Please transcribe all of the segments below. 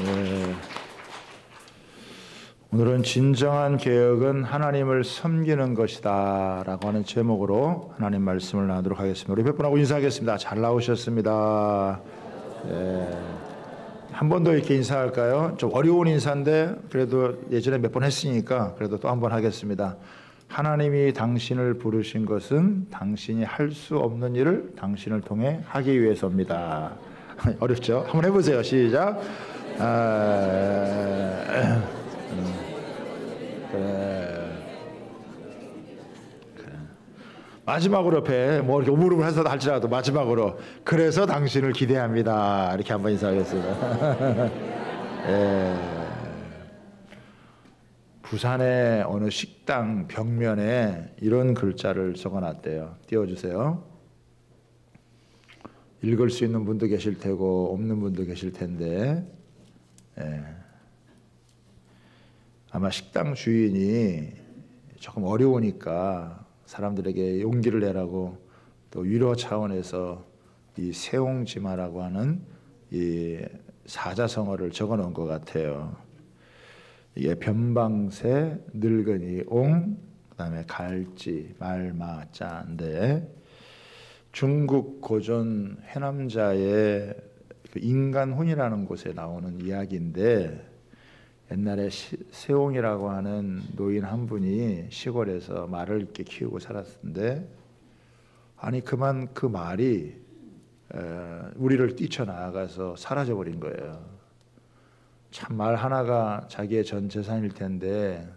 네. 오늘은 진정한 개혁은 하나님을 섬기는 것이다 라고 하는 제목으로 하나님 말씀을 나누도록 하겠습니다. 우리 몇 분하고 인사하겠습니다. 잘 나오셨습니다. 네. 한 번 더 이렇게 인사할까요? 좀 어려운 인사인데 그래도 예전에 몇 번 했으니까 그래도 또 한 번 하겠습니다. 하나님이 당신을 부르신 것은 당신이 할 수 없는 일을 당신을 통해 하기 위해서입니다. 어렵죠? 한번 해보세요. 시작. 그래. 마지막으로 옆에 뭐 이렇게 오물오물 해서 할지라도 마지막으로 그래서 당신을 기대합니다. 이렇게 한번 인사하겠습니다. 예. 부산의 어느 식당 벽면에 이런 글자를 적어놨대요. 띄워주세요. 읽을 수 있는 분도 계실 테고 없는 분도 계실 텐데 예. 아마 식당 주인이 조금 어려우니까 사람들에게 용기를 내라고 또 위로 차원에서 이 세옹지마라고 하는 이 사자성어를 적어놓은 것 같아요. 이게 변방새, 늙은이, 옹, 그다음에 갈지, 말마자인데 중국 고전 해남자의 그 인간혼이라는 곳에 나오는 이야기인데 옛날에 세옹이라고 하는 노인 한 분이 시골에서 말을 이렇게 키우고 살았는데 아니 그만 그 말이 우리를 뛰쳐나가서 사라져버린 거예요. 참 말 하나가 자기의 전 재산일 텐데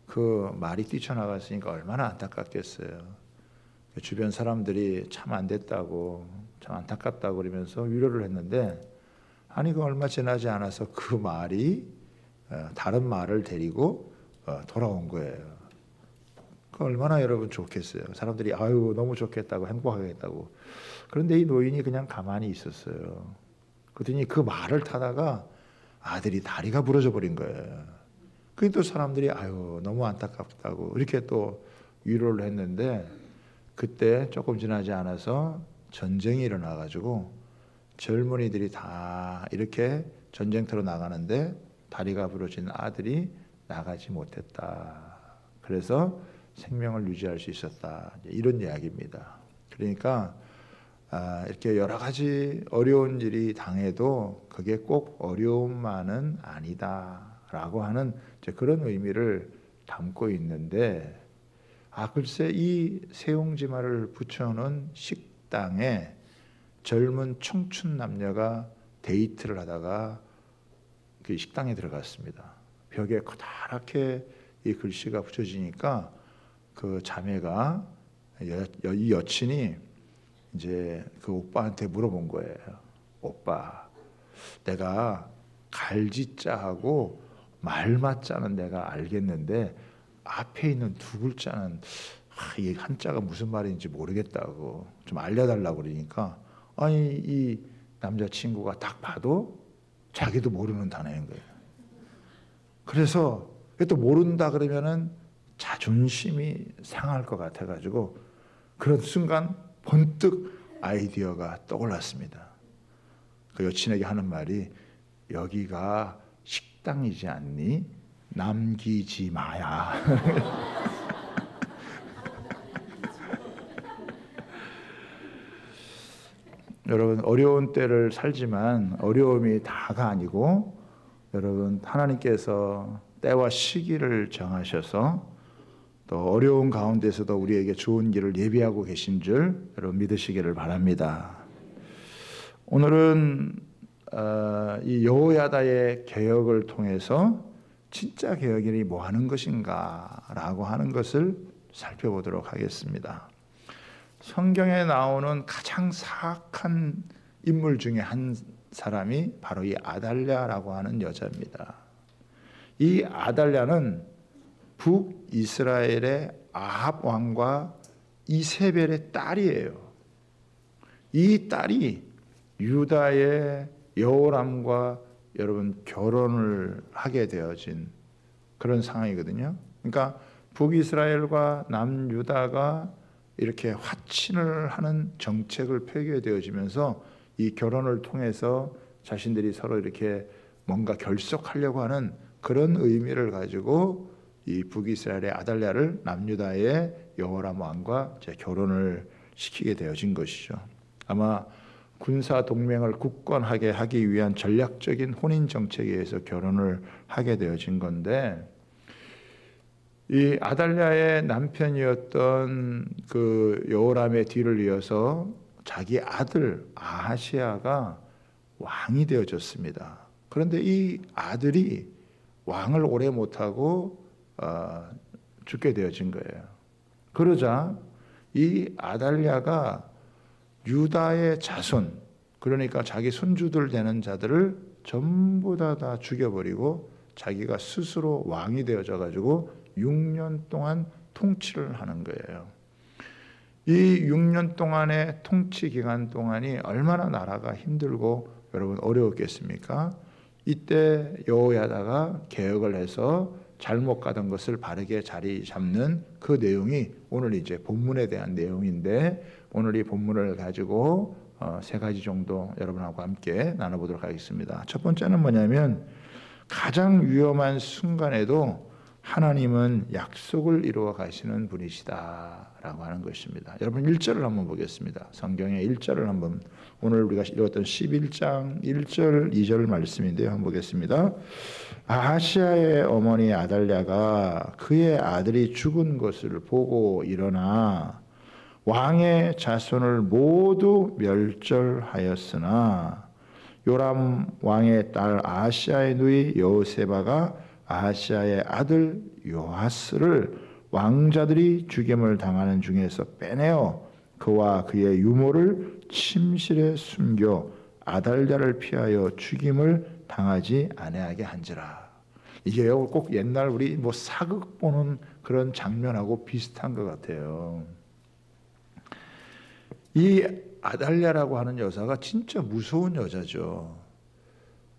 그 말이 뛰쳐나갔으니까 얼마나 안타깝겠어요. 주변 사람들이 참 안 됐다고 참 안타깝다고 그러면서 위로를 했는데 아니 그 얼마 지나지 않아서 그 말이 다른 말을 데리고 돌아온 거예요. 그 얼마나 여러분 좋겠어요. 사람들이 아유 너무 좋겠다고 행복하겠다고. 그런데 이 노인이 그냥 가만히 있었어요. 그랬더니 그 말을 타다가 아들이 다리가 부러져 버린 거예요. 그러니 또 사람들이 아유 너무 안타깝다고 이렇게 또 위로를 했는데 그때 조금 지나지 않아서 전쟁이 일어나가지고 젊은이들이 다 이렇게 전쟁터로 나가는데 다리가 부러진 아들이 나가지 못했다. 그래서 생명을 유지할 수 있었다. 이런 이야기입니다. 그러니까 이렇게 여러 가지 어려운 일이 당해도 그게 꼭 어려움만은 아니다라고 하는 그런 의미를 담고 있는데 글쎄 이 세옹지마를 붙여놓은 식당에 젊은 청춘 남녀가 데이트를 하다가 그 식당에 들어갔습니다. 벽에 커다랗게 이 글씨가 붙여지니까 그 자매가 이 여친이 이제 그 오빠한테 물어본 거예요. 오빠, 내가 갈지자하고 말마자는 내가 알겠는데 앞에 있는 두 글자는 이 한자가 무슨 말인지 모르겠다고 좀 알려달라고 그러니까 아니 이 남자친구가 딱 봐도 자기도 모르는 단어인 거예요. 그래서 또 모른다 그러면은 자존심이 상할 것 같아가지고 그런 순간 번뜩 아이디어가 떠올랐습니다. 그 여친에게 하는 말이 여기가 식당이지 않니? 남기지 마야. 여러분 어려운 때를 살지만 어려움이 다가 아니고 여러분 하나님께서 때와 시기를 정하셔서 또 어려운 가운데서도 우리에게 좋은 길을 예비하고 계신 줄 여러분 믿으시기를 바랍니다. 오늘은 이 여호야다의 개혁을 통해서 진짜 개혁이 뭐 하는 것인가 라고 하는 것을 살펴보도록 하겠습니다. 성경에 나오는 가장 사악한 인물 중에 한 사람이 바로 이 아달랴라고 하는 여자입니다. 이 아달랴는 북이스라엘의 아합 왕과 이세벨의 딸이에요. 이 딸이 유다의 여호람과 여러분 결혼을 하게 되어진 그런 상황이거든요. 그러니까 북이스라엘과 남유다가 이렇게 화친을 하는 정책을 폐기되어지면서 이 결혼을 통해서 자신들이 서로 이렇게 뭔가 결속하려고 하는 그런 의미를 가지고 이 북이스라엘의 아달랴를 남유다의 여호람 왕과 결혼을 시키게 되어진 것이죠. 아마 군사 동맹을 굳건하게 하기 위한 전략적인 혼인 정책에 의해서 결혼을 하게 되어진 건데, 이 아달랴의 남편이었던 그 여호람의 뒤를 이어서 자기 아들 아하시야가 왕이 되어졌습니다. 그런데 이 아들이 왕을 오래 못하고 죽게 되어진 거예요. 그러자 이 아달랴가 유다의 자손, 그러니까 자기 손주들 되는 자들을 전부 다 죽여버리고 자기가 스스로 왕이 되어져 가지고 6년 동안 통치를 하는 거예요. 이 6년 동안의 통치 기간 동안이 얼마나 나라가 힘들고 여러분 어려웠겠습니까? 이때 여호야다가 개혁을 해서 잘못 가던 것을 바르게 자리 잡는 그 내용이 오늘 이제 본문에 대한 내용인데, 오늘 이 본문을 가지고 세 가지 정도 여러분하고 함께 나눠보도록 하겠습니다. 첫 번째는 뭐냐면, 가장 위험한 순간에도 하나님은 약속을 이루어 가시는 분이시다라고 하는 것입니다. 여러분 1절을 한번 보겠습니다. 성경의 1절을 한번, 오늘 우리가 읽었던 11장 1절 2절 말씀인데요. 한번 보겠습니다. 아하시야의 어머니 아달랴가 그의 아들이 죽은 것을 보고 일어나 왕의 자손을 모두 멸절하였으나 요람 왕의 딸 아하시야의 누이 여호세바가 아하시야의 아들 요아스를 왕자들이 죽임을 당하는 중에서 빼내어 그와 그의 유모를 침실에 숨겨 아달랴를 피하여 죽임을 당하지 아니하게 한지라. 이게 꼭 옛날 우리 사극 보는 그런 장면하고 비슷한 것 같아요. 이 아달랴라고 하는 여자가 진짜 무서운 여자죠.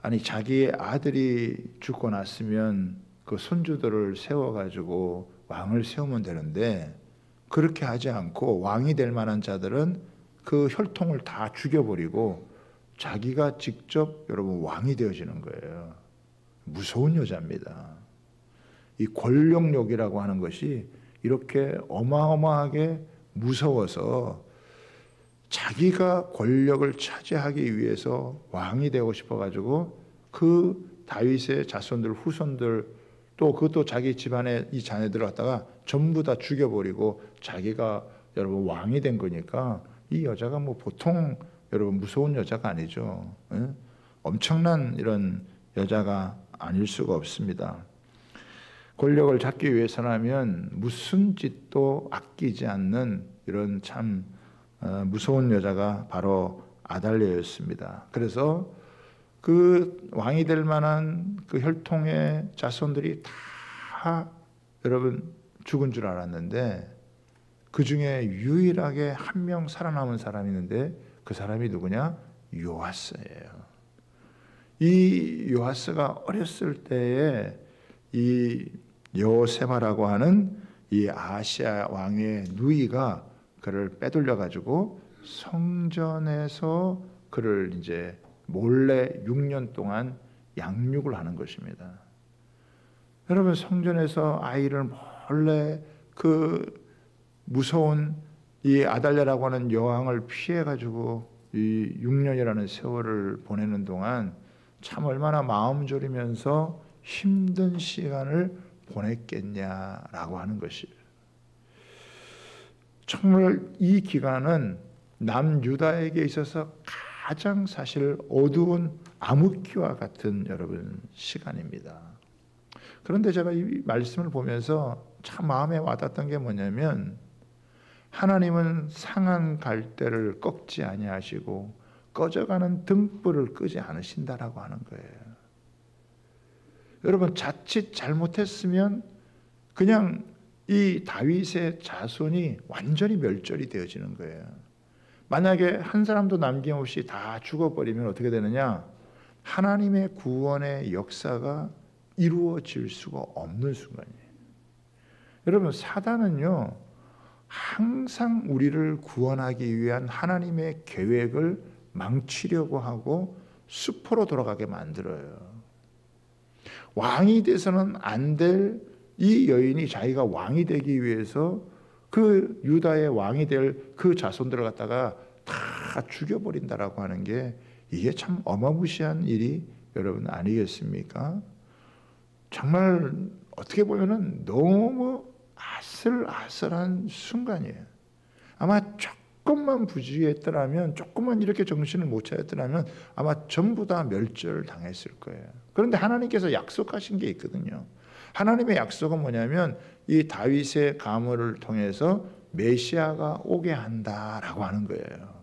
아니, 자기의 아들이 죽고 났으면 그 손주들을 세워가지고 왕을 세우면 되는데, 그렇게 하지 않고 왕이 될 만한 자들은 그 혈통을 다 죽여버리고 자기가 직접 여러분 왕이 되어지는 거예요. 무서운 여자입니다. 이 권력욕이라고 하는 것이 이렇게 어마어마하게 무서워서 자기가 권력을 차지하기 위해서 왕이 되고 싶어가지고 그 다윗의 자손들 후손들 또 그것도 자기 집안의 이 자녀들을 갖다가 전부 다 죽여버리고 자기가 여러분 왕이 된 거니까 이 여자가 보통 여러분 무서운 여자가 아니죠. 예? 엄청난 이런 여자가 아닐 수가 없습니다. 권력을 잡기 위해서라면 무슨 짓도 아끼지 않는 이런 참 무서운 여자가 바로 아달랴였습니다. 그래서 그 왕이 될 만한 그 혈통의 자손들이 다 여러분 죽은 줄 알았는데, 그 중에 유일하게 한 명 살아남은 사람이 있는데 그 사람이 누구냐? 요아스예요. 이 요아스가 어렸을 때에 이 여호세바라고 하는 이 아하시야 왕의 누이가 그를 빼돌려 가지고 성전에서 그를 이제 몰래 6년 동안 양육을 하는 것입니다. 여러분, 성전에서 아이를 몰래 그 무서운 이 아달랴라고 하는 여왕을 피해 가지고 이 6년이라는 세월을 보내는 동안 참 얼마나 마음 졸이면서 힘든 시간을 보냈겠냐라고 하는 것이에요. 정말 이 기간은 남유다에게 있어서 가장 사실 어두운 암흑기와 같은 여러분 시간입니다. 그런데 제가 이 말씀을 보면서 참 마음에 와닿던 게 뭐냐면, 하나님은 상한 갈대를 꺾지 아니하시고 꺼져가는 등불을 끄지 않으신다라고 하는 거예요. 여러분, 자칫 잘못했으면 그냥 이 다윗의 자손이 완전히 멸절이 되어지는 거예요. 만약에 한 사람도 남김없이 다 죽어버리면 어떻게 되느냐? 하나님의 구원의 역사가 이루어질 수가 없는 순간이에요. 여러분, 사단은요 항상 우리를 구원하기 위한 하나님의 계획을 망치려고 하고 수포로 돌아가게 만들어요. 왕이 돼서는 안 될 이 여인이 자기가 왕이 되기 위해서 그 유다의 왕이 될 그 자손들을 갖다가 다 죽여버린다라고 하는 게 이게 참 어마무시한 일이 여러분 아니겠습니까? 정말 어떻게 보면은 너무 아슬아슬한 순간이에요. 아마 조금만 부주의했더라면, 조금만 이렇게 정신을 못 차렸더라면 아마 전부 다 멸절당했을 거예요. 그런데 하나님께서 약속하신 게 있거든요. 하나님의 약속은 뭐냐면 이 다윗의 가문을 통해서 메시아가 오게 한다라고 하는 거예요.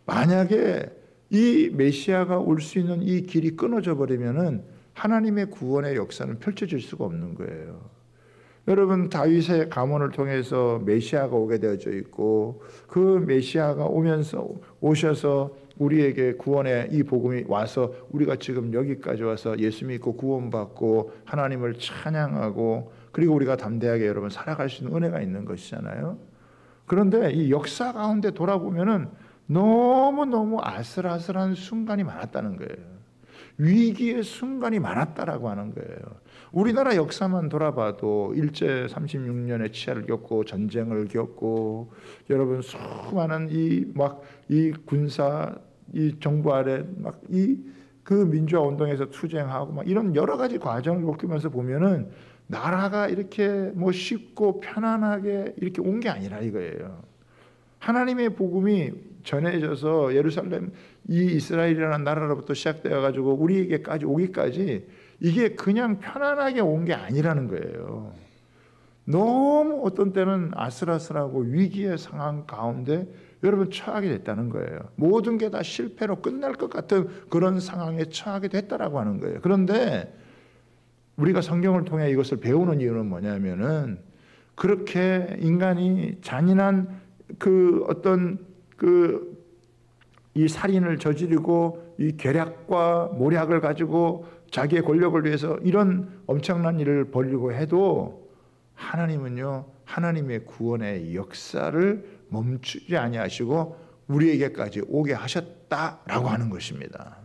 만약에 이 메시아가 올 수 있는 이 길이 끊어져 버리면은 하나님의 구원의 역사는 펼쳐질 수가 없는 거예요. 여러분, 다윗의 가문을 통해서 메시아가 오게 되어져 있고, 그 메시아가 오셔서 우리에게 구원의 이 복음이 와서 우리가 지금 여기까지 와서 예수 믿고 구원받고 하나님을 찬양하고, 그리고 우리가 담대하게 여러분 살아갈 수 있는 은혜가 있는 것이잖아요. 그런데 이 역사 가운데 돌아보면은 너무너무 아슬아슬한 순간이 많았다는 거예요. 위기의 순간이 많았다라고 하는 거예요. 우리나라 역사만 돌아봐도 일제 36년의 치하를 겪고 전쟁을 겪고, 여러분 수많은 이 군사 이 정부 아래 그 민주화 운동에서 투쟁하고 이런 여러 가지 과정을 겪으면서 보면은 나라가 이렇게 쉽고 편안하게 이렇게 온 게 아니라 이거예요. 하나님의 복음이 전해져서 예루살렘 이 이스라엘이라는 나라로부터 시작되어 가지고 우리에게까지 오기까지 이게 그냥 편안하게 온 게 아니라는 거예요. 너무 어떤 때는 아슬아슬하고 위기의 상황 가운데 여러분 처하게 됐다는 거예요. 모든 게 다 실패로 끝날 것 같은 그런 상황에 처하게 됐다라고 하는 거예요. 그런데 우리가 성경을 통해 이것을 배우는 이유는 뭐냐면은, 그렇게 인간이 잔인한 이 살인을 저지르고 이 계략과 모략을 가지고 자기의 권력을 위해서 이런 엄청난 일을 벌이고 해도 하나님은요, 하나님의 구원의 역사를 멈추지 아니하시고 우리에게까지 오게 하셨다라고 하는 것입니다.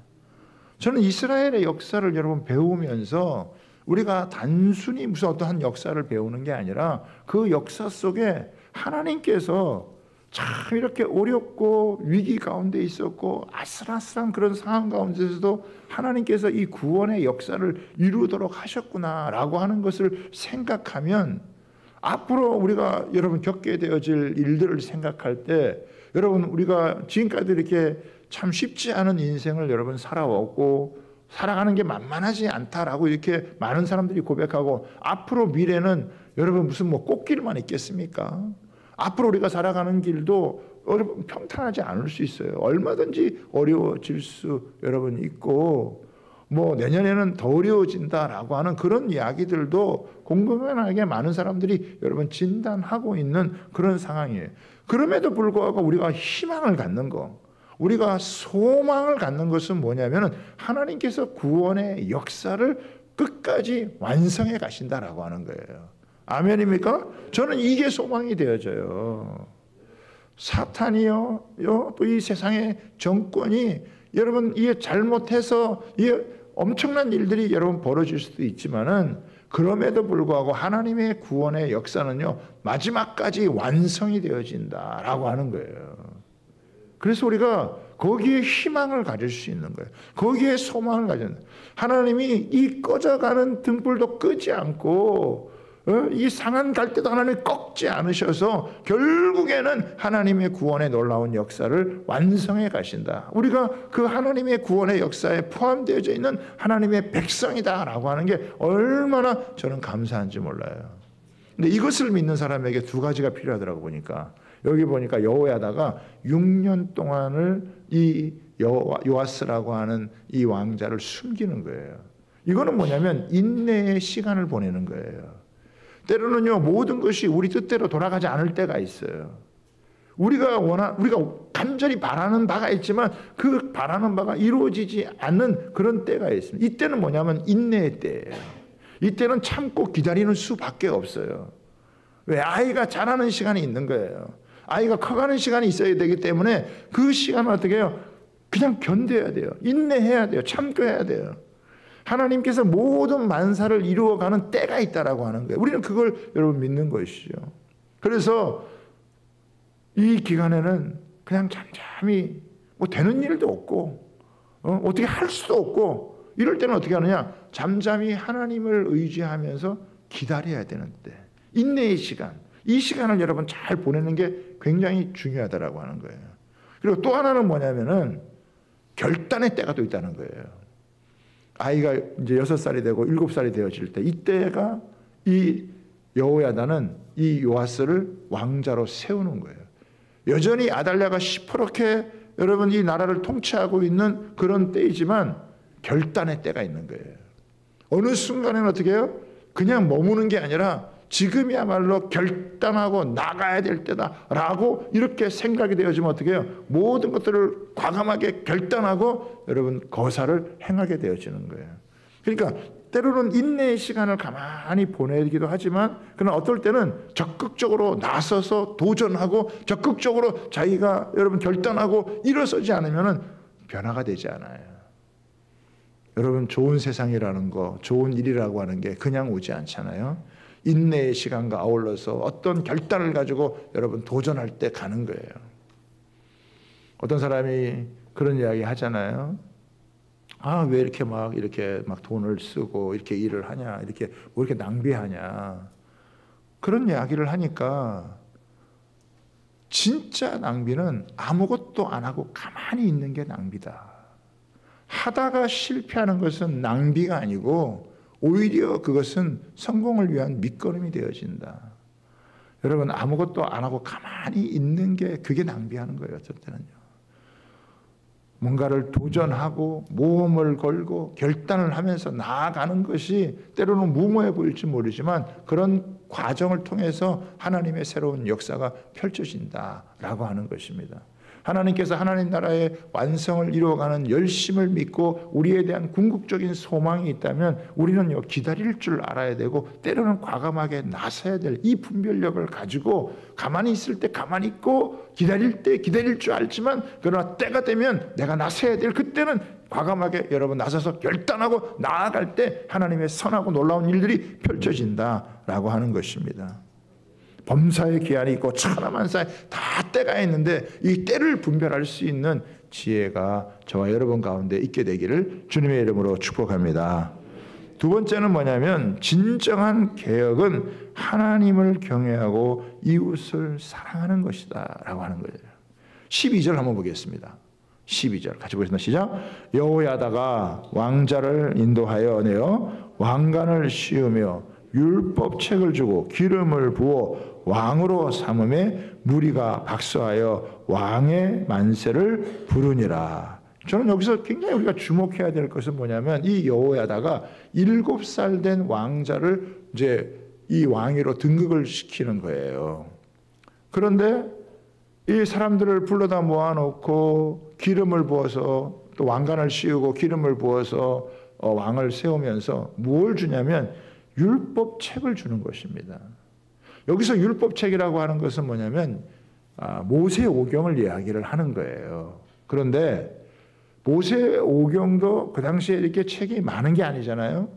저는 이스라엘의 역사를 여러분 배우면서 우리가 단순히 무슨 어떠한 역사를 배우는 게 아니라 그 역사 속에 하나님께서 참 이렇게 어렵고 위기 가운데 있었고 아슬아슬한 그런 상황 가운데서도 하나님께서 이 구원의 역사를 이루도록 하셨구나라고 하는 것을 생각하면, 앞으로 우리가 여러분 겪게 되어질 일들을 생각할 때 여러분 우리가 지금까지 이렇게 참 쉽지 않은 인생을 여러분 살아왔고 살아가는 게 만만하지 않다라고 이렇게 많은 사람들이 고백하고, 앞으로 미래는 여러분 무슨 꽃길만 있겠습니까? 앞으로 우리가 살아가는 길도 여러분 평탄하지 않을 수 있어요. 얼마든지 어려워질 수 여러분 있고, 내년에는 더 어려워진다라고 하는 그런 이야기들도 공공연하게 많은 사람들이 여러분 진단하고 있는 그런 상황이에요. 그럼에도 불구하고 우리가 희망을 갖는 거, 우리가 소망을 갖는 것은 뭐냐면은 하나님께서 구원의 역사를 끝까지 완성해 가신다라고 하는 거예요. 아멘입니까? 저는 이게 소망이 되어져요. 사탄이요, 또 이 세상의 정권이 여러분 이게 잘못해서 이게 엄청난 일들이 여러분 벌어질 수도 있지만은, 그럼에도 불구하고 하나님의 구원의 역사는요 마지막까지 완성이 되어진다라고 하는 거예요. 그래서 우리가 거기에 희망을 가질 수 있는 거예요. 거기에 소망을 가지는, 하나님이 이 꺼져가는 등불도 끄지 않고 이 상한 갈대도 하나님이 꺾지 않으셔서 결국에는 하나님의 구원의 놀라운 역사를 완성해 가신다. 우리가 그 하나님의 구원의 역사에 포함되어져 있는 하나님의 백성이다라고 하는 게 얼마나 저는 감사한지 몰라요. 근데 이것을 믿는 사람에게 두 가지가 필요하더라고 보니까. 여기 보니까 여호야다가 6년 동안을 이 요아스라고 하는 이 왕자를 숨기는 거예요. 이거는 뭐냐면 인내의 시간을 보내는 거예요. 때로는요 모든 것이 우리 뜻대로 돌아가지 않을 때가 있어요. 우리가 간절히 바라는 바가 있지만 그 바라는 바가 이루어지지 않는 그런 때가 있습니다. 이때는 뭐냐면 인내의 때예요. 이때는 참고 기다리는 수밖에 없어요. 왜? 아이가 자라는 시간이 있는 거예요. 아이가 커가는 시간이 있어야 되기 때문에 그 시간을 어떻게 해요? 그냥 견뎌야 돼요. 인내해야 돼요. 참고해야 돼요. 하나님께서 모든 만사를 이루어가는 때가 있다라고 하는 거예요. 우리는 그걸 여러분 믿는 것이죠. 그래서 이 기간에는 그냥 잠잠히 뭐 되는 일도 없고 어떻게 할 수도 없고 이럴 때는 어떻게 하느냐? 잠잠히 하나님을 의지하면서 기다려야 되는데 인내의 시간, 이 시간을 여러분 잘 보내는 게 굉장히 중요하다라고 하는 거예요. 그리고 또 하나는 뭐냐면은 결단의 때가 또 있다는 거예요. 아이가 이제 6살이 되고 7살이 되어질 때 이때가 이 여호야다는 이 요아스를 왕자로 세우는 거예요. 여전히 아달랴가 시퍼렇게 여러분 이 나라를 통치하고 있는 그런 때이지만 결단의 때가 있는 거예요. 어느 순간에는 어떻게 해요? 그냥 머무는 게 아니라 지금이야말로 결단하고 나가야 될 때다라고 이렇게 생각이 되어지면 어떻게 해요? 모든 것들을 과감하게 결단하고 여러분 거사를 행하게 되어지는 거예요. 그러니까 때로는 인내의 시간을 가만히 보내기도 하지만 그러나 어떨 때는 적극적으로 나서서 도전하고 적극적으로 자기가 여러분 결단하고 일어서지 않으면 변화가 되지 않아요. 여러분 좋은 세상이라는 거, 좋은 일이라고 하는 게 그냥 오지 않잖아요. 인내의 시간과 아울러서 어떤 결단을 가지고 여러분 도전할 때 가는 거예요. 어떤 사람이 그런 이야기 하잖아요. 왜 이렇게 막 돈을 쓰고 이렇게 일을 하냐, 이렇게 뭐 이렇게 낭비하냐. 그런 이야기를 하니까 진짜 낭비는 아무것도 안 하고 가만히 있는 게 낭비다. 하다가 실패하는 것은 낭비가 아니고 오히려 그것은 성공을 위한 밑거름이 되어진다. 여러분 아무것도 안 하고 가만히 있는 게 그게 낭비하는 거예요. 어쩔 때는요. 뭔가를 도전하고 모험을 걸고 결단을 하면서 나아가는 것이 때로는 무모해 보일지 모르지만 그런 과정을 통해서 하나님의 새로운 역사가 펼쳐진다라고 하는 것입니다. 하나님께서 하나님 나라의 완성을 이루어가는 열심을 믿고 우리에 대한 궁극적인 소망이 있다면 우리는요 기다릴 줄 알아야 되고 때로는 과감하게 나서야 될 이 분별력을 가지고 가만히 있을 때 가만히 있고 기다릴 때 기다릴 줄 알지만 그러나 때가 되면 내가 나서야 될 그때는 과감하게 여러분 나서서 결단하고 나아갈 때 하나님의 선하고 놀라운 일들이 펼쳐진다라고 하는 것입니다. 범사의 기한이 있고 천하만사에 다 때가 있는데 이 때를 분별할 수 있는 지혜가 저와 여러분 가운데 있게 되기를 주님의 이름으로 축복합니다. 두 번째는 뭐냐면 진정한 개혁은 하나님을 경외하고 이웃을 사랑하는 것이다 라고 하는 거예요. 12절 한번 보겠습니다. 12절 같이 보겠습니다. 시작. 여호야다가 왕자를 인도하여 내어 왕관을 씌우며 율법책을 주고 기름을 부어 왕으로 삼음에 무리가 박수하여 왕의 만세를 부르니라. 저는 여기서 굉장히 우리가 주목해야 될 것은 뭐냐면 이 여호야다가 7살 된 왕자를 이제 이 왕위로 등극을 시키는 거예요. 그런데 이 사람들을 불러다 모아놓고 기름을 부어서 또 왕관을 씌우고 기름을 부어서 왕을 세우면서 뭘 주냐면 율법책을 주는 것입니다. 여기서 율법책이라고 하는 것은 뭐냐면 모세오경을 이야기를 하는 거예요. 그런데 모세오경도 그 당시에 이렇게 책이 많은 게 아니잖아요.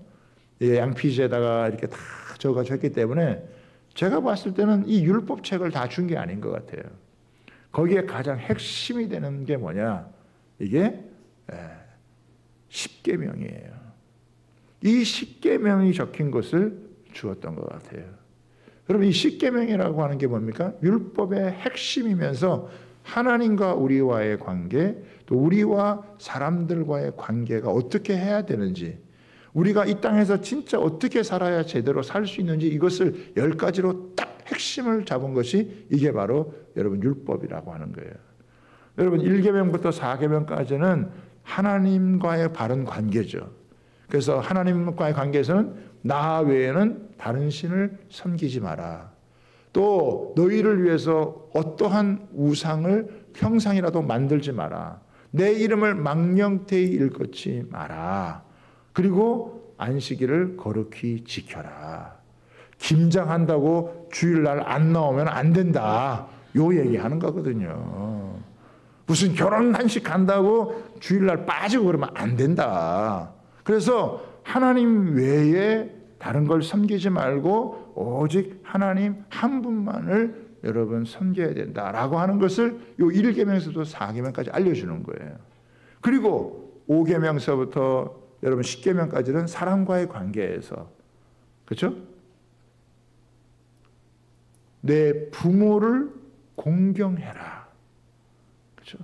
양피지에다가 이렇게 다 적어졌기 때문에 제가 봤을 때는 이 율법책을 다 준 게 아닌 것 같아요. 거기에 가장 핵심이 되는 게 뭐냐? 이게 십계명이에요. 이 십계명이 적힌 것을 주었던 것 같아요. 여러분 이 십계명이라고 하는 게 뭡니까? 율법의 핵심이면서 하나님과 우리와의 관계, 또 우리와 사람들과의 관계가 어떻게 해야 되는지, 우리가 이 땅에서 진짜 어떻게 살아야 제대로 살 수 있는지 이것을 10가지로 딱 핵심을 잡은 것이 이게 바로 여러분 율법이라고 하는 거예요. 여러분 1계명부터 4계명까지는 하나님과의 바른 관계죠. 그래서 하나님과의 관계에서는 나 외에는 다른 신을 섬기지 마라. 또 너희를 위해서 어떠한 우상을 형상이라도 만들지 마라. 내 이름을 망령되이 일컫지 마라. 그리고 안식일을 거룩히 지켜라. 김장한다고 주일날 안 나오면 안 된다. 요 얘기하는 거거든요. 무슨 결혼 한식 한다고 주일날 빠지고 그러면 안 된다. 그래서 하나님 외에 다른 걸 섬기지 말고 오직 하나님 한 분만을 여러분 섬겨야 된다라고 하는 것을 요 1계명에서도 4계명까지 알려주는 거예요. 그리고 5계명서부터 여러분 10계명까지는 사람과의 관계에서, 그렇죠? 내 부모를 공경해라. 그렇죠?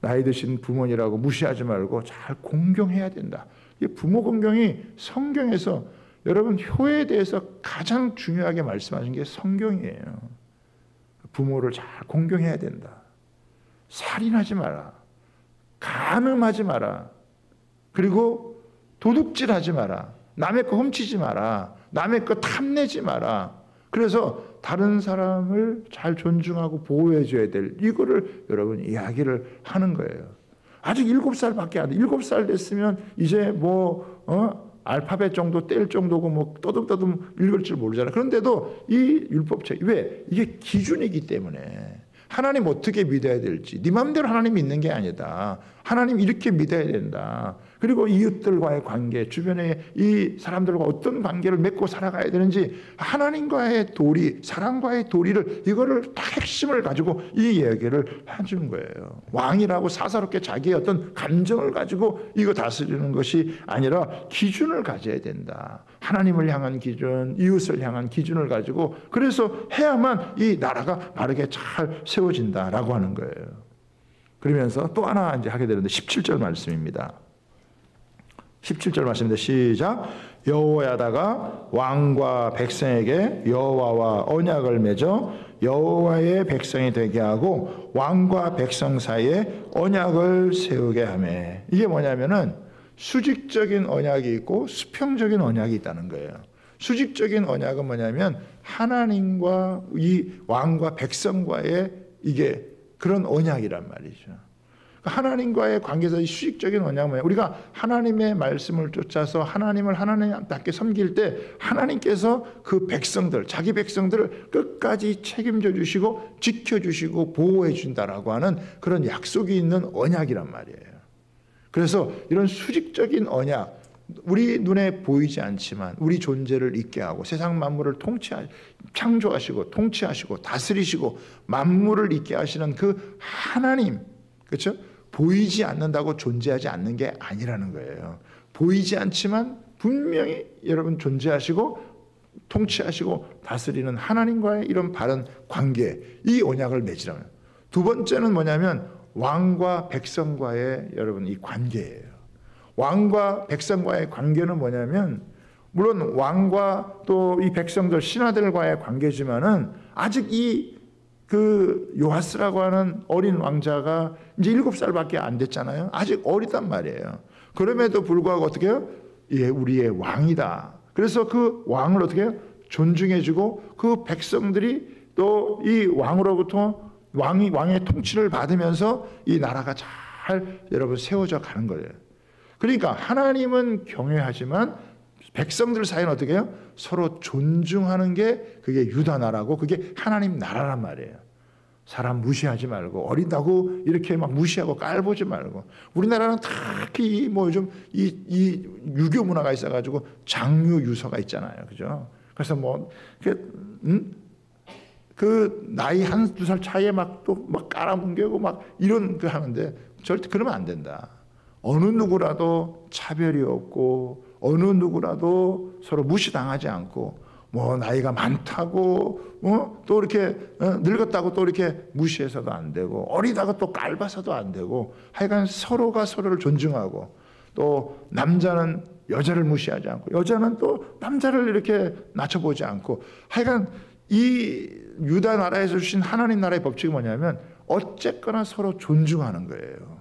나이 드신 부모님이라고 무시하지 말고 잘 공경해야 된다. 이 부모 공경이 성경에서 여러분 효에 대해서 가장 중요하게 말씀하신 게 성경이에요. 부모를 잘 공경해야 된다. 살인하지 마라. 간음하지 마라. 그리고 도둑질하지 마라. 남의 거 훔치지 마라. 남의 거 탐내지 마라. 그래서 다른 사람을 잘 존중하고 보호해줘야 될 이거를 여러분 이야기를 하는 거예요. 아직 7살밖에 안 돼. 7살 됐으면 이제 알파벳 정도 뗄 정도고 뭐 떠듬떠듬 읽을 줄 모르잖아. 그런데도 이 율법책, 왜? 이게 기준이기 때문에 하나님 어떻게 믿어야 될지, 네 마음대로 하나님 믿는 게 아니다. 하나님 이렇게 믿어야 된다. 그리고 이웃들과의 관계, 주변에 이 사람들과 어떤 관계를 맺고 살아가야 되는지 하나님과의 도리, 사랑과의 도리를, 이거를 딱 핵심을 가지고 이 얘기를 해준 거예요. 왕이라고 사사롭게 자기의 어떤 감정을 가지고 이거 다스리는 것이 아니라 기준을 가져야 된다. 하나님을 향한 기준, 이웃을 향한 기준을 가지고, 그래서 해야만 이 나라가 바르게 잘 세워진다라고 하는 거예요. 그러면서 또 하나 이제 하게 되는데 17절 말씀입니다. 17절 말씀입니다. 시작. 여호야다가 왕과 백성에게 여호와와 언약을 맺어 여호와의 백성이 되게 하고 왕과 백성 사이에 언약을 세우게 하매. 이게 뭐냐면은 수직적인 언약이 있고 수평적인 언약이 있다는 거예요. 수직적인 언약은 뭐냐면 하나님과 이 왕과 백성과의 이게 그런 언약이란 말이죠. 하나님과의 관계에서 이 수직적인 언약은 뭐냐? 우리가 하나님의 말씀을 쫓아서 하나님을 하나님답게 섬길 때 하나님께서 그 백성들, 자기 백성들을 끝까지 책임져 주시고 지켜주시고 보호해 준다라고 하는 그런 약속이 있는 언약이란 말이에요. 그래서 이런 수직적인 언약, 우리 눈에 보이지 않지만 우리 존재를 있게 하고 세상 만물을 창조하시고 통치하시고 다스리시고 만물을 있게 하시는 그 하나님, 그렇죠? 보이지 않는다고 존재하지 않는 게 아니라는 거예요. 보이지 않지만 분명히 여러분 존재하시고 통치하시고 다스리는 하나님과의 이런 바른 관계, 이 언약을 맺으라면. 두 번째는 뭐냐면 왕과 백성과의 여러분 이 관계예요. 왕과 백성과의 관계는 뭐냐면 물론 왕과 또 이 백성들 신하들과의 관계지만은 아직 그 요하스라고 하는 어린 왕자가 이제 7살밖에 안 됐잖아요. 아직 어리단 말이에요. 그럼에도 불구하고 어떻게 해요? 예, 우리의 왕이다. 그래서 그 왕을 어떻게 해요? 존중해주고 그 백성들이 또 이 왕으로부터 왕의 통치를 받으면서 이 나라가 잘 여러분 세워져 가는 거예요. 그러니까 하나님은 경외하지만 백성들 사이는 어떻게 해요? 서로 존중하는 게 그게 유다 나라고 그게 하나님 나라란 말이에요. 사람 무시하지 말고 어린다고 이렇게 막 무시하고 깔보지 말고. 우리나라는 특히 뭐 요즘 이 유교 문화가 있어가지고 장유 유서가 있잖아요, 그죠? 그래서 뭐 그 나이 1-2살 차이에 막 또 막 깔아뭉개고 막 이런 그 하는데 절대 그러면 안 된다. 어느 누구라도 차별이 없고 어느 누구라도 서로 무시당하지 않고 뭐 나이가 많다고 또 이렇게 늙었다고 또 이렇게 무시해서도 안 되고 어리다고 또 깔봐서도 안 되고 하여간 서로가 서로를 존중하고 또 남자는 여자를 무시하지 않고 여자는 또 남자를 이렇게 낮춰보지 않고 하여간 이 유다 나라에서 주신 하나님 나라의 법칙이 뭐냐면 어쨌거나 서로 존중하는 거예요.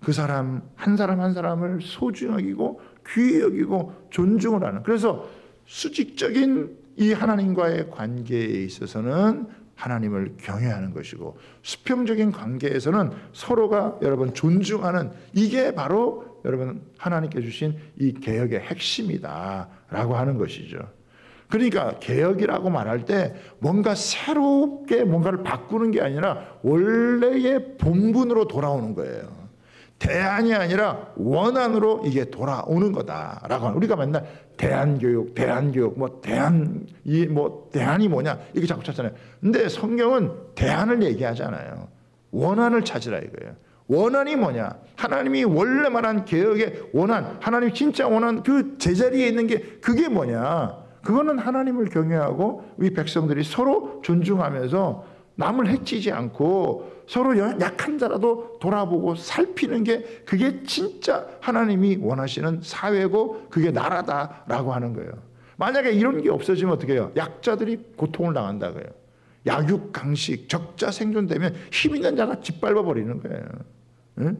그 사람 한 사람을 소중히 여기고 귀히 여기고 존중을 하는. 그래서 수직적인 이 하나님과의 관계에 있어서는 하나님을 경외하는 것이고 수평적인 관계에서는 서로가 여러분 존중하는 이게 바로 여러분 하나님께 주신 이 개혁의 핵심이다라고 하는 것이죠. 그러니까 개혁이라고 말할 때 뭔가 새롭게 뭔가를 바꾸는 게 아니라 원래의 본분으로 돌아오는 거예요. 대안이 아니라 원안으로 이게 돌아오는 거다라고 하는. 우리가 맨날 대안교육, 대안이 뭐냐 이렇게 자꾸 찾잖아요. 근데 성경은 대안을 얘기하잖아요. 원안을 찾으라 이거예요. 원한이 뭐냐? 하나님이 원래 말한 개혁의 원한, 하나님 진짜 원한 그 제자리에 있는 게 그게 뭐냐? 그거는 하나님을 경외하고 우리 백성들이 서로 존중하면서 남을 해치지 않고 서로 약한 자라도 돌아보고 살피는 게 그게 진짜 하나님이 원하시는 사회고 그게 나라다라고 하는 거예요. 만약에 이런 게 없어지면 어떻게 해요? 약자들이 고통을 당한다고요. 약육강식, 적자 생존되면 힘 있는 자가 짓밟아 버리는 거예요. 응?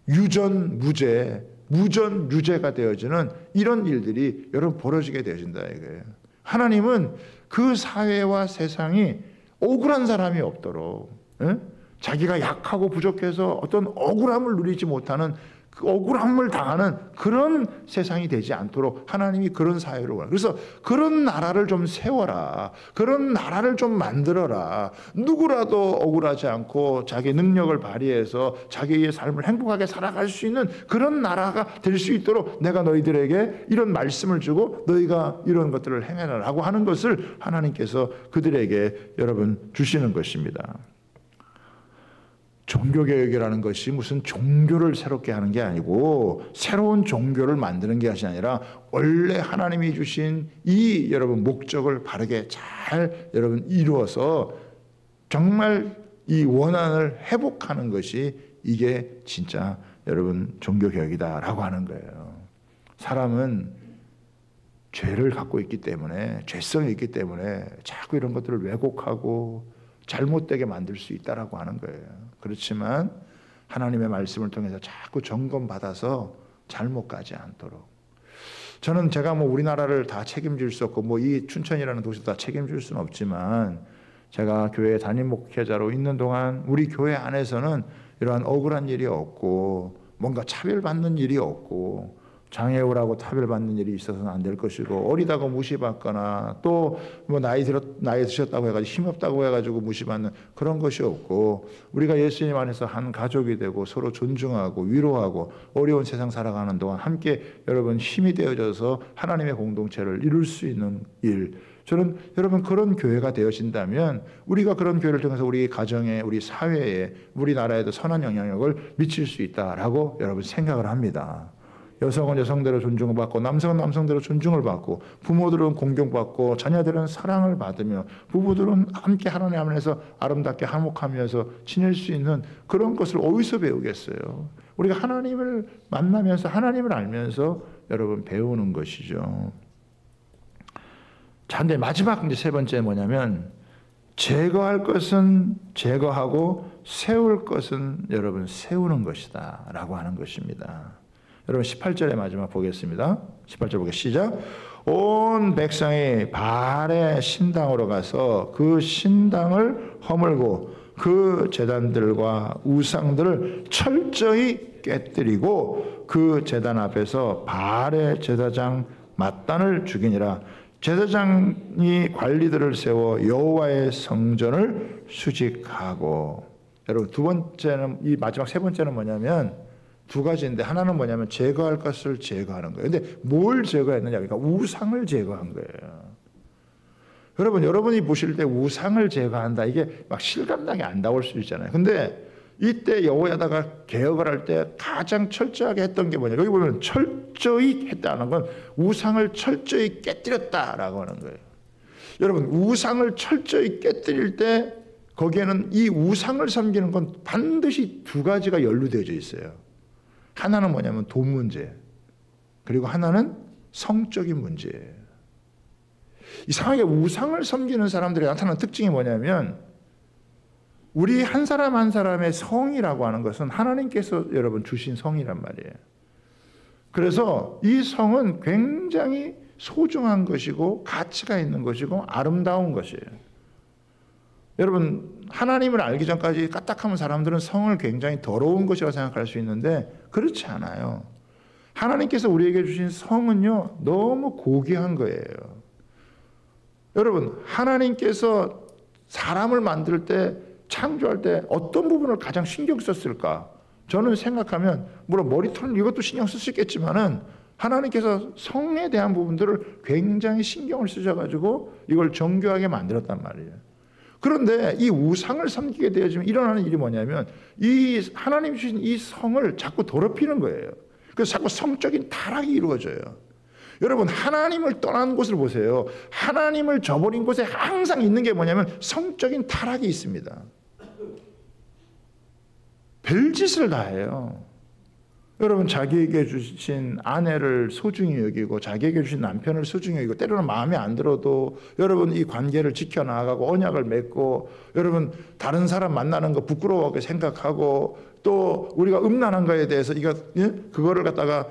유전무죄, 무전유죄가 되어지는 이런 일들이 여러분 벌어지게 되어진다 이거예요. 하나님은 그 사회와 세상이 억울한 사람이 없도록, 응? 자기가 약하고 부족해서 어떤 억울함을 누리지 못하는 그 억울함을 당하는 그런 세상이 되지 않도록 하나님이 그런 사회로 원해요. 그래서 그런 나라를 좀 세워라. 그런 나라를 좀 만들어라. 누구라도 억울하지 않고 자기 능력을 발휘해서 자기의 삶을 행복하게 살아갈 수 있는 그런 나라가 될 수 있도록 내가 너희들에게 이런 말씀을 주고 너희가 이런 것들을 행해라라고 하는 것을 하나님께서 그들에게 여러분 주시는 것입니다. 종교개혁이라는 것이 무슨 종교를 새롭게 하는 게 아니고 새로운 종교를 만드는 것이 아니라 원래 하나님이 주신 이 여러분 목적을 바르게 잘 여러분 이루어서 정말 이 원한을 회복하는 것이 이게 진짜 여러분 종교개혁이다라고 하는 거예요. 사람은 죄를 갖고 있기 때문에 죄성이 있기 때문에 자꾸 이런 것들을 왜곡하고 잘못되게 만들 수 있다라고 하는 거예요. 그렇지만 하나님의 말씀을 통해서 자꾸 점검받아서 잘못 가지 않도록. 저는 제가 우리나라를 다 책임질 수 없고 이 춘천이라는 도시도 다 책임질 수는 없지만 제가 교회 담임 목회자로 있는 동안 우리 교회 안에서는 이러한 억울한 일이 없고 뭔가 차별받는 일이 없고 장애우라고 차별받는 일이 있어서는 안 될 것이고 어리다고 무시받거나 또 나이 드셨다고 해가지고 힘없다고 해가지고 무시받는 그런 것이 없고 우리가 예수님 안에서 한 가족이 되고 서로 존중하고 위로하고 어려운 세상 살아가는 동안 함께 여러분 힘이 되어져서 하나님의 공동체를 이룰 수 있는 일. 저는 여러분 그런 교회가 되어진다면 우리가 그런 교회를 통해서 우리 가정에 우리 사회에 우리나라에도 선한 영향력을 미칠 수 있다라고 여러분 생각을 합니다. 여성은 여성대로 존중을 받고 남성은 남성대로 존중을 받고 부모들은 공경받고 자녀들은 사랑을 받으며 부부들은 함께 하나님 안에서 아름답게 화목하면서 지낼 수 있는 그런 것을 어디서 배우겠어요? 우리가 하나님을 만나면서 하나님을 알면서 여러분 배우는 것이죠. 자, 근데 마지막 이제 세 번째 뭐냐면 제거할 것은 제거하고 세울 것은 여러분 세우는 것이다 라고 하는 것입니다. 여러분 18절의 마지막 보겠습니다. 18절 보겠습니다. 시작. 온 백성이 바알의 신당으로 가서 그 신당을 허물고 그 제단들과 우상들을 철저히 깨뜨리고 그 제단 앞에서 바알의 제사장 맏단을 죽이니라. 제사장이 관리들을 세워 여호와의 성전을 수직하고. 여러분 두 번째는 이 마지막 세 번째는 뭐냐면 두 가지인데 하나는 뭐냐면 제거할 것을 제거하는 거예요. 근데 뭘 제거했느냐? 그러니까 우상을 제거한 거예요. 여러분이 보실 때 우상을 제거한다. 이게 막 실감나게 안 나올 수 있잖아요. 근데 이때 여호야다가 개혁을 할 때 가장 철저하게 했던 게 뭐냐? 여기 보면 철저히 했다는 건 우상을 철저히 깨뜨렸다라고 하는 거예요. 여러분 우상을 철저히 깨뜨릴 때 거기에는 이 우상을 섬기는 건 반드시 두 가지가 연루되어져 있어요. 하나는 뭐냐면 돈 문제, 그리고 하나는 성적인 문제예요. 이상하게 우상을 섬기는 사람들이 나타나는 특징이 뭐냐면 우리 한 사람 한 사람의 성이라고 하는 것은 하나님께서 여러분 주신 성이란 말이에요. 그래서 이 성은 굉장히 소중한 것이고 가치가 있는 것이고 아름다운 것이에요. 여러분 하나님을 알기 전까지 까딱하면 사람들은 성을 굉장히 더러운 것이라고 생각할 수 있는데 그렇지 않아요. 하나님께서 우리에게 주신 성은요 너무 고귀한 거예요. 여러분 하나님께서 사람을 만들 때 창조할 때 어떤 부분을 가장 신경 썼을까? 저는 생각하면 물론 머리털 이것도 신경 쓸 수 있겠지만은 하나님께서 성에 대한 부분들을 굉장히 신경을 쓰셔가지고 이걸 정교하게 만들었단 말이에요. 그런데 이 우상을 섬기게 되어지면 일어나는 일이 뭐냐면 이 하나님 주신 이 성을 자꾸 더럽히는 거예요. 그래서 자꾸 성적인 타락이 이루어져요. 여러분 하나님을 떠난 곳을 보세요. 하나님을 저버린 곳에 항상 있는 게 뭐냐면 성적인 타락이 있습니다. 별짓을 다 해요. 여러분 자기에게 주신 아내를 소중히 여기고 자기에게 주신 남편을 소중히 여기고 때로는 마음에 안 들어도 여러분 이 관계를 지켜나가고 언약을 맺고 여러분 다른 사람 만나는 거 부끄러워하게 생각하고 또 우리가 음란한 거에 대해서 그거를 갖다가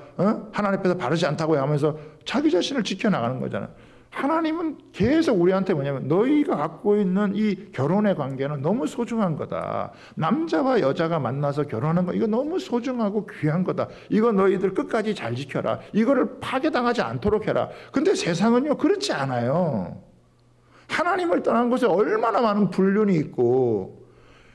하나님 앞에서 바르지 않다고 하면서 자기 자신을 지켜나가는 거잖아요. 하나님은 계속 우리한테 뭐냐면 너희가 갖고 있는 이 결혼의 관계는 너무 소중한 거다. 남자와 여자가 만나서 결혼하는 거 이거 너무 소중하고 귀한 거다. 이거 너희들 끝까지 잘 지켜라. 이거를 파괴당하지 않도록 해라. 근데 세상은요 그렇지 않아요. 하나님을 떠난 곳에 얼마나 많은 불륜이 있고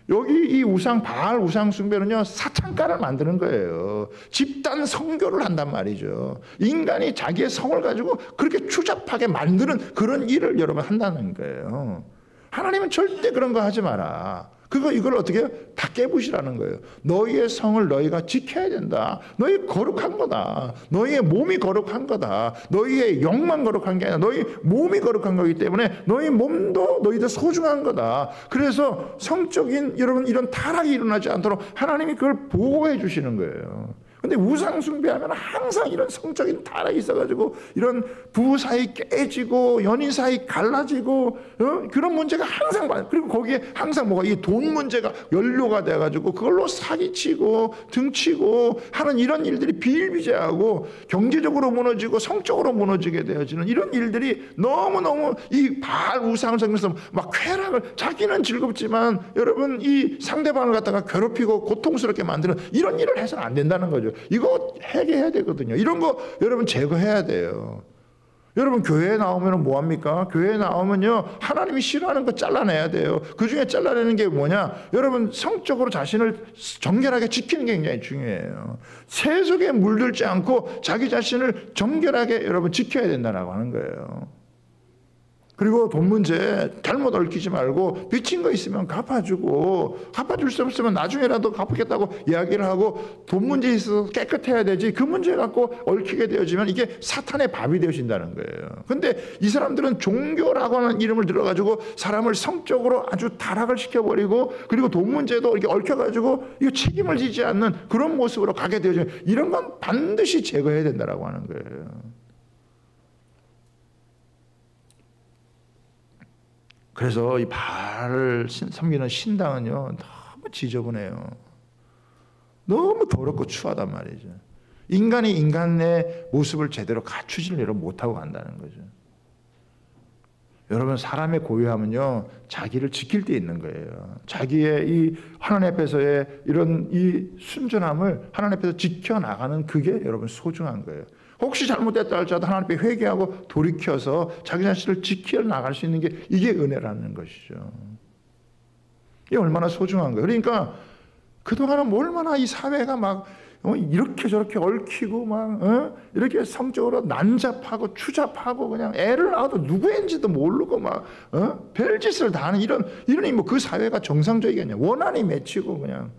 여기 이 우상 바알 우상 숭배는요 사창가를 만드는 거예요. 집단 성교를 한단 말이죠. 인간이 자기의 성을 가지고 그렇게 추잡하게 만드는 그런 일을 여러분 한다는 거예요. 하나님은 절대 그런 거 하지 마라. 이걸 어떻게 해요? 다 깨부시라는 거예요. 너희의 성을 너희가 지켜야 된다. 너희 거룩한 거다. 너희의 몸이 거룩한 거다. 너희의 영만 거룩한 게 아니라 너희 몸이 거룩한 거기 때문에 너희 몸도 너희들 소중한 거다. 그래서 성적인 여러분 이런 타락이 일어나지 않도록 하나님이 그걸 보호해 주시는 거예요. 근데 우상 숭배하면 항상 이런 성적인 타락이 있어가지고 이런 부부 사이 깨지고 연인 사이 갈라지고 그런 문제가 항상 많아요. 그리고 거기에 항상 뭐가 이 돈 문제가 연료가 돼가지고 그걸로 사기치고 등치고 하는 이런 일들이 비일비재하고 경제적으로 무너지고 성적으로 무너지게 되어지는 이런 일들이 너무너무 이 바알 우상을 섬기면서 막 쾌락을 자기는 즐겁지만 여러분 이 상대방을 갖다가 괴롭히고 고통스럽게 만드는 이런 일을 해서는 안 된다는 거죠. 이거 해결해야 되거든요. 이런 거 여러분 제거해야 돼요. 여러분 교회에 나오면 뭐합니까? 교회에 나오면요 하나님이 싫어하는 거 잘라내야 돼요. 그 중에 잘라내는 게 뭐냐? 여러분 성적으로 자신을 정결하게 지키는 게 굉장히 중요해요. 세속에 물들지 않고 자기 자신을 정결하게 여러분 지켜야 된다고 하는 거예요. 그리고 돈 문제 잘못 얽히지 말고 빚진 거 있으면 갚아주고 갚아줄 수 없으면 나중에라도 갚겠다고 이야기를 하고 돈 문제에 있어서 깨끗해야 되지 그 문제 갖고 얽히게 되어지면 이게 사탄의 밥이 되어진다는 거예요. 근데 이 사람들은 종교라고 하는 이름을 들어가지고 사람을 성적으로 아주 타락을 시켜버리고 그리고 돈 문제도 이렇게 얽혀가지고 이거 책임을 지지 않는 그런 모습으로 가게 되어지면 이런 건 반드시 제거해야 된다고 하는 거예요. 그래서 이 바알을 섬기는 신당은요 너무 지저분해요. 너무 더럽고 추하단 말이죠. 인간이 인간의 모습을 제대로 갖추지를 못하고 간다는 거죠. 여러분 사람의 고유함은요 자기를 지킬 때 있는 거예요. 자기의 이 하나님 앞에서의 이런 이 순전함을 하나님 앞에서 지켜나가는 그게 여러분 소중한 거예요. 혹시 잘못됐다 할지라도 하나님 앞에 회개하고 돌이켜서 자기 자신을 지켜 나갈 수 있는 게 이게 은혜라는 것이죠. 이게 얼마나 소중한 거예요. 그러니까 그동안은 얼마나 이 사회가 막 이렇게 저렇게 얽히고 막 이렇게 성적으로 난잡하고 추잡하고 그냥 애를 낳아도 누구인지도 모르고 막 별짓을 다 하는 이러니 뭐 그 사회가 정상적이겠냐. 원한이 맺히고 그냥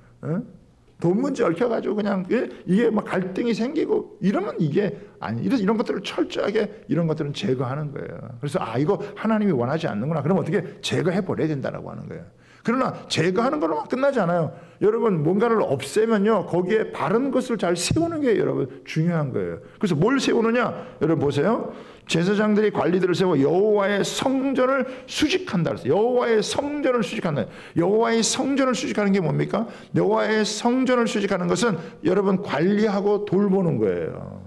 돈 문제 얽혀가지고 그냥 이게 막 갈등이 생기고 이러면 이게 아니 이런 것들을 철저하게 이런 것들은 제거하는 거예요. 그래서 이거 하나님이 원하지 않는구나. 그럼 어떻게 제거해 버려야 된다라고 하는 거예요. 그러나 제거하는 걸로만 끝나지 않아요. 여러분 뭔가를 없애면요 거기에 바른 것을 잘 세우는 게 여러분 중요한 거예요. 그래서 뭘 세우느냐? 여러분 보세요. 제사장들이 관리들을 세워 여호와의 성전을 수직한다 그랬어요. 여호와의 성전을 수직한다. 여호와의 성전을 수직하는 게 뭡니까? 여호와의 성전을 수직하는 것은 여러분 관리하고 돌보는 거예요.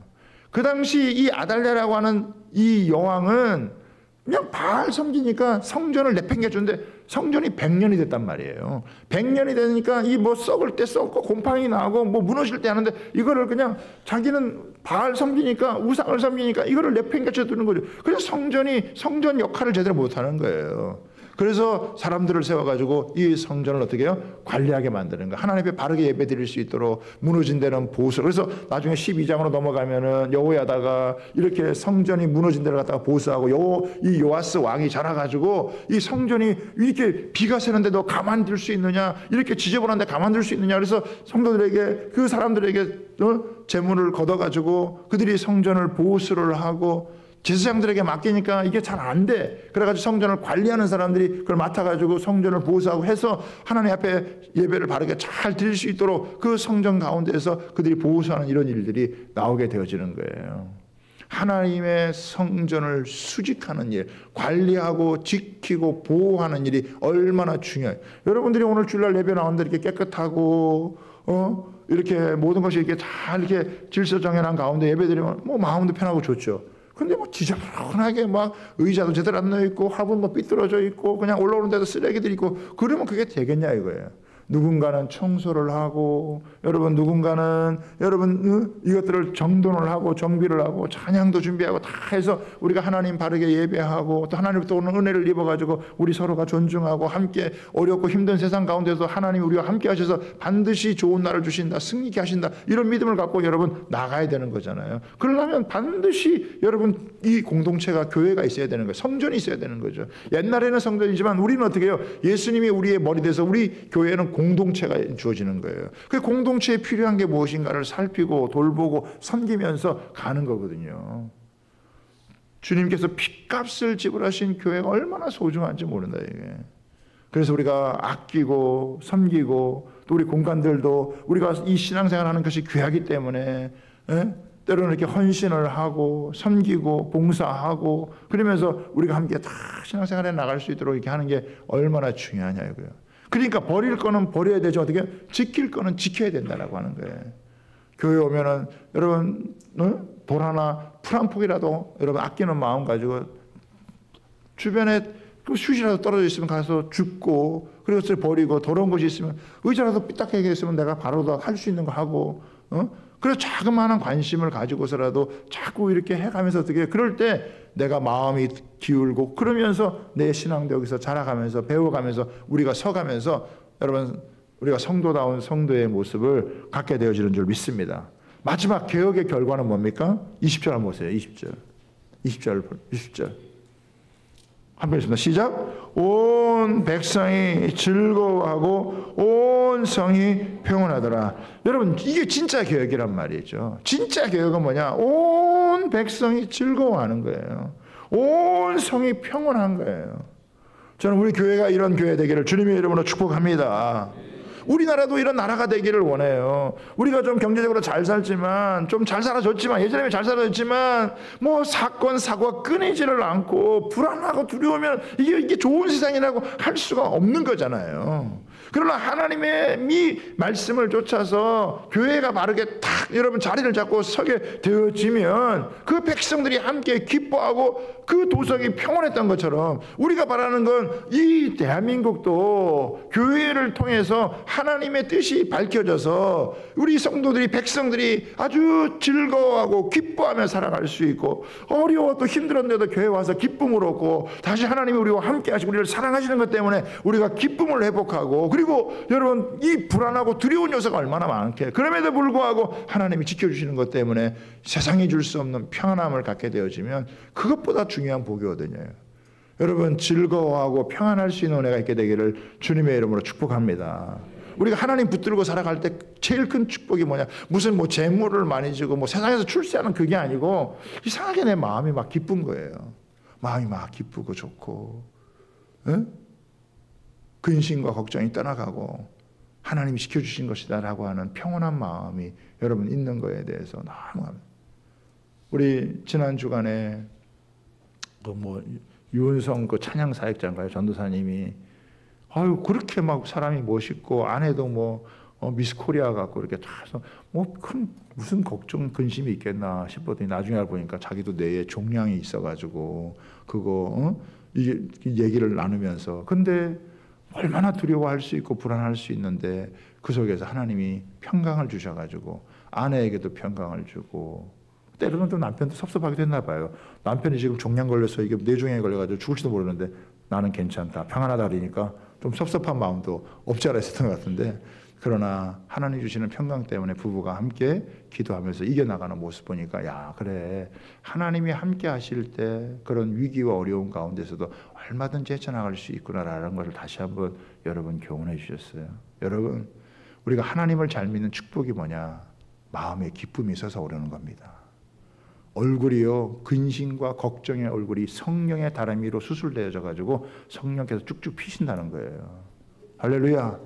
그 당시 이 아달랴라고 하는 이 여왕은 그냥 바알 섬기니까 성전을 내팽개쳤는데 성전이 100년이 됐단 말이에요. 100년이 되니까 이 뭐 썩을 때 썩고 곰팡이 나고 뭐 무너질 때 하는데 이거를 그냥 자기는 바알 섬기니까 우상을 섬기니까 이거를 내팽개쳐 두는 거죠. 그래서 성전 역할을 제대로 못하는 거예요. 그래서 사람들을 세워가지고 이 성전을 어떻게 해요? 관리하게 만드는 거예요. 하나님 앞에 바르게 예배 드릴 수 있도록 무너진 데는 보수. 그래서 나중에 12장으로 넘어가면은 여호야다가 이렇게 성전이 무너진 데를 갖다가 보수하고 이 요아스 왕이 자라가지고 이 성전이 이렇게 비가 새는데도 가만둘 수 있느냐, 이렇게 지저분한데 가만둘 수 있느냐. 그래서 성도들에게, 그 사람들에게 재물을 걷어가지고 그들이 성전을 보수를 하고 제사장들에게 맡기니까 이게 잘 안 돼. 그래가지고 성전을 관리하는 사람들이 그걸 맡아가지고 성전을 보수하고 해서 하나님 앞에 예배를 바르게 잘 드릴 수 있도록 그 성전 가운데에서 그들이 보수하는 이런 일들이 나오게 되어지는 거예요. 하나님의 성전을 수직하는 일, 관리하고 지키고 보호하는 일이 얼마나 중요해요. 여러분들이 오늘 주일날 예배 나오는데 이렇게 깨끗하고 이렇게 모든 것이 이렇게 잘 이렇게 질서 정연한 가운데 예배드리면 뭐 마음도 편하고 좋죠. 근데 뭐 지저분하게 막 의자도 제대로 안 놓여 있고 화분 뭐 삐뚤어져 있고 그냥 올라오는 데도 쓰레기들이 있고 그러면 그게 되겠냐 이거예요. 누군가는 청소를 하고 누군가는 이것들을 정돈을 하고 정비를 하고 찬양도 준비하고 다 해서 우리가 하나님 바르게 예배하고 또 하나님부터 오는 은혜를 입어가지고 우리 서로가 존중하고 함께 어렵고 힘든 세상 가운데서 하나님이 우리와 함께 하셔서 반드시 좋은 날을 주신다, 승리케 하신다, 이런 믿음을 갖고 여러분 나가야 되는 거잖아요. 그러려면 반드시 여러분 이 공동체가, 교회가 있어야 되는 거예요. 성전이 있어야 되는 거죠. 옛날에는 성전이지만 우리는 어떻게 해요? 예수님이 우리의 머리 돼서 우리 교회는 공동체가 주어지는 거예요. 그 공동체에 필요한 게 무엇인가를 살피고 돌보고 섬기면서 가는 거거든요. 주님께서 핏값을 지불하신 교회가 얼마나 소중한지 모른다 이게. 그래서 우리가 아끼고 섬기고 또 우리 공간들도 우리가 이 신앙생활하는 것이 귀하기 때문에 때로는 이렇게 헌신을 하고 섬기고 봉사하고 그러면서 우리가 함께 다 신앙생활에 나갈 수 있도록 이렇게 하는 게 얼마나 중요하냐 이거예요. 그러니까 버릴 거는 버려야 되죠. 어떻게? 지킬 거는 지켜야 된다라고 하는 거예요. 교회 오면은 여러분 돌 하나 풀 한 폭이라도 여러분 아끼는 마음 가지고 주변에 그 숯이라도 떨어져 있으면 가서 줍고 그리고 그것을 버리고 더러운 것이 있으면 의자라도 삐딱하게 있으면 내가 바로 다 할 수 있는 거 하고 그래서 자그마한 관심을 가지고서라도 자꾸 이렇게 해가면서 어떻게 그럴 때 내가 마음이 기울고 그러면서 내 신앙도 여기서 자라가면서 배워가면서 우리가 서가면서 여러분 우리가 성도다운 성도의 모습을 갖게 되어지는 줄 믿습니다. 마지막 개혁의 결과는 뭡니까? 20절 한번 보세요. 20절 한번 있습니다. 시작. 온 백성이 즐거워하고 온 성이 평온하더라. 여러분 이게 진짜 개혁이란 말이죠. 진짜 개혁은 뭐냐? 온 백성이 즐거워하는 거예요. 온 성이 평온한 거예요. 저는 우리 교회가 이런 교회 되기를 주님의 이름으로 축복합니다. 우리나라도 이런 나라가 되기를 원해요. 우리가 좀 경제적으로 잘 살지만 좀 잘 살아졌지만 예전에 잘 살아졌지만 뭐 사건 사고가 끊이지를 않고 불안하고 두려우면 이게 좋은 세상이라고 할 수가 없는 거잖아요. 그러나 하나님의 이 말씀을 쫓아서 교회가 바르게 탁 여러분 자리를 잡고 서게 되어지면 그 백성들이 함께 기뻐하고 그 도성이 평온했던 것처럼 우리가 바라는 건 이 대한민국도 교회를 통해서 하나님의 뜻이 밝혀져서 우리 성도들이 백성들이 아주 즐거워하고 기뻐하며 살아갈 수 있고 어려워 또 힘들었는데도 교회 와서 기쁨을 얻고 다시 하나님이 우리와 함께 하시고 우리를 사랑하시는 것 때문에 우리가 기쁨을 회복하고 그리고 여러분 이 불안하고 두려운 요소가 얼마나 많게 그럼에도 불구하고 하나님이 지켜주시는 것 때문에 세상이 줄 수 없는 평안함을 갖게 되어지면 그것보다 중요한 복이 어디냐요. 여러분 즐거워하고 평안할 수 있는 은혜가 있게 되기를 주님의 이름으로 축복합니다. 우리가 하나님 붙들고 살아갈 때 제일 큰 축복이 뭐냐? 무슨 뭐 재물을 많이 주고 뭐 세상에서 출세하는 그게 아니고 이상하게 내 마음이 막 기쁜 거예요. 마음이 막 기쁘고 좋고 근심과 걱정이 떠나가고 하나님이 지켜주신 것이다라고 하는 평온한 마음이 여러분 있는 거에 대해서 너무 우리 지난 주간에 뭐 유은성 그 찬양 사역자인가요? 전도사님이 아유 그렇게 막 사람이 멋있고 아내도 뭐 미스 코리아 같고 이렇게 다 해서 뭐 큰 무슨 걱정 근심이 있겠나 싶었더니 나중에 알고 보니까 자기도 뇌에 종양이 있어가지고 그거 이게 얘기를 나누면서 근데 얼마나 두려워할 수 있고 불안할 수 있는데 그 속에서 하나님이 평강을 주셔가지고 아내에게도 평강을 주고 때로는 또 남편도 섭섭하게 됐나 봐요. 남편이 지금 종양 걸려서 이게 뇌종양에 걸려가지고 죽을지도 모르는데 나는 괜찮다, 평안하다 그러니까 좀 섭섭한 마음도 없지 않아 있었던 것 같은데, 그러나 하나님 주시는 평강 때문에 부부가 함께 기도하면서 이겨나가는 모습 보니까 야, 그래, 하나님이 함께 하실 때 그런 위기와 어려운 가운데서도 얼마든지 헤쳐나갈 수 있구나라는 것을 다시 한번 여러분 교훈해 주셨어요. 여러분, 우리가 하나님을 잘 믿는 축복이 뭐냐? 마음에 기쁨이 있어서 오르는 겁니다. 얼굴이요, 근심과 걱정의 얼굴이 성령의 다리미로 수술되어져 가지고 성령께서 쭉쭉 피신다는 거예요. 할렐루야.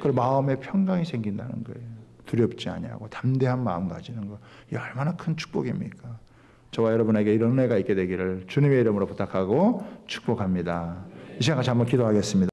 그 마음에 평강이 생긴다는 거예요. 두렵지 아니하고 담대한 마음 가지는 거. 이 얼마나 큰 축복입니까? 저와 여러분에게 이런 은혜가 있게 되기를 주님의 이름으로 부탁하고 축복합니다. 이 시간 같이 한번 기도하겠습니다.